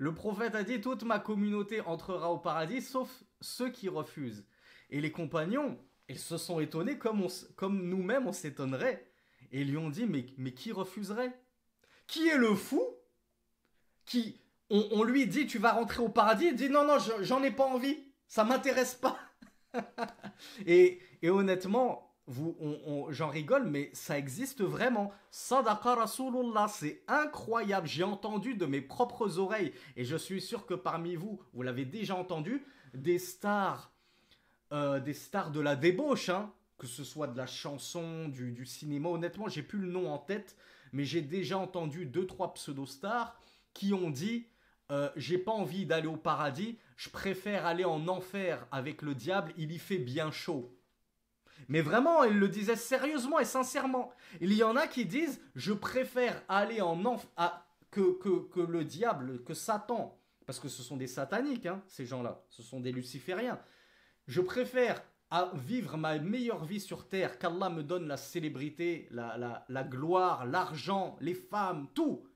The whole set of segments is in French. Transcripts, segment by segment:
Le prophète a dit, toute ma communauté entrera au paradis, sauf ceux qui refusent. Et les compagnons, ils se sont étonnés comme nous-mêmes on s'étonnerait. Et ils lui ont dit, mais qui refuserait? Qui est le fou qui, on lui dit, tu vas rentrer au paradis, il dit, non, non, j'en ai pas envie, ça m'intéresse pas. Et honnêtement, j'en rigole, mais ça existe vraiment. Sadaqa Rasulullah, c'est incroyable. J'ai entendu de mes propres oreilles, et je suis sûr que parmi vous, vous l'avez déjà entendu, des stars de la débauche, hein, que ce soit de la chanson, du cinéma. Honnêtement, j'ai plus le nom en tête, mais j'ai déjà entendu 2-3 pseudo-stars qui ont dit j'ai pas envie d'aller au paradis, je préfère aller en enfer avec le diable, il y fait bien chaud. Mais vraiment, ils le disaient sérieusement et sincèrement. Il y en a qui disent je préfère aller en enfer que le diable, que Satan, parce que ce sont des sataniques, hein, ces gens-là, ce sont des lucifériens. Je préfère vivre ma meilleure vie sur terre, qu'Allah me donne la célébrité, la gloire, l'argent, les femmes, tout,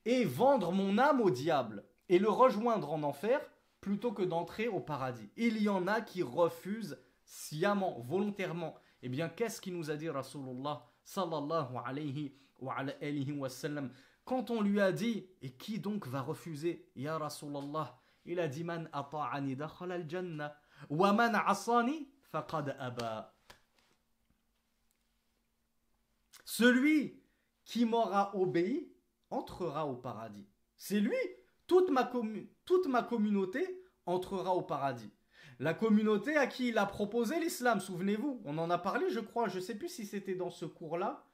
et vendre mon âme au diable et le rejoindre en enfer plutôt que d'entrer au paradis. Il y en a qui refusent sciemment, volontairement. Eh bien, qu'est-ce qu'il nous a dit Rasulullah sallallahu alayhi wa sallam quand on lui a dit, et qui donc va refuser, Ya Rasulallah? Il a dit, Man ata'ani dakhala al-jannah, wa man asani faqad aba. Celui qui m'aura obéi entrera au paradis. C'est lui. Toute ma communauté entrera au paradis. La communauté à qui il a proposé l'islam, souvenez-vous, on en a parlé, je crois, je ne sais plus si c'était dans ce cours-là,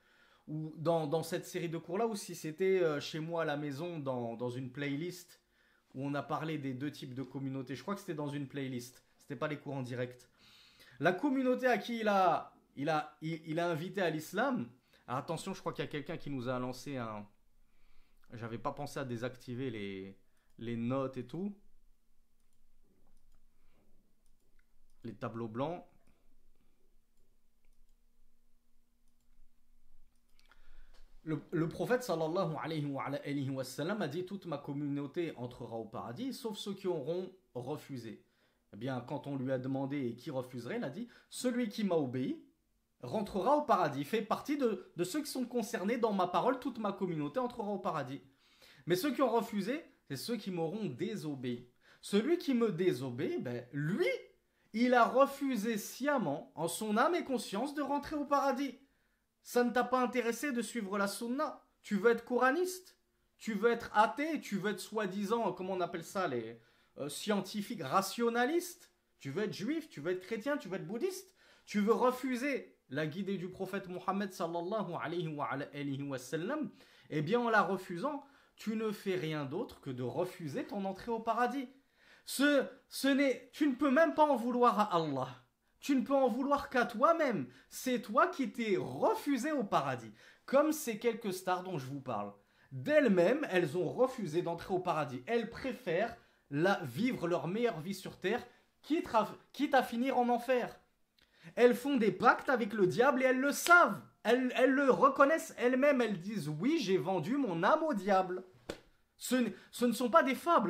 ou dans cette série de cours-là, ou si c'était chez moi à la maison, dans une playlist, où on a parlé des deux types de communautés. Je crois que c'était dans une playlist, c'était pas les cours en direct. La communauté à qui il a invité à l'islam, attention, je crois qu'il y a quelqu'un qui nous a lancé un... J'avais pas pensé à désactiver les notes et tout. Les tableaux blancs. Le prophète sallallahu alayhi wa sallam a dit toute ma communauté entrera au paradis sauf ceux qui auront refusé. Eh bien, quand on lui a demandé qui refuserait, il a dit celui qui m'a obéi rentrera au paradis, fait partie de ceux qui sont concernés dans ma parole, toute ma communauté entrera au paradis. Mais ceux qui ont refusé, c'est ceux qui m'auront désobéi. Celui qui me désobéit, ben, lui, il a refusé sciemment, en son âme et conscience, de rentrer au paradis. Ça ne t'a pas intéressé de suivre la sunna? Tu veux être coraniste? Tu veux être athée? Tu veux être soi-disant, comment on appelle ça, les scientifiques rationalistes? Tu veux être juif? Tu veux être chrétien? Tu veux être bouddhiste? Tu veux refuser la guidée du prophète Mohammed sallallahu alayhi wa sallam? Eh bien, en la refusant, tu ne fais rien d'autre que de refuser ton entrée au paradis. Tu ne peux même pas en vouloir à Allah. Tu ne peux en vouloir qu'à toi-même. C'est toi qui t'es refusé au paradis. Comme ces quelques stars dont je vous parle. D'elles-mêmes, elles ont refusé d'entrer au paradis. Elles préfèrent vivre leur meilleure vie sur terre, quitte à finir en enfer. Elles font des pactes avec le diable et elles le savent. Elles le reconnaissent elles-mêmes. Elles disent oui, j'ai vendu mon âme au diable. Ce ne sont pas des fables.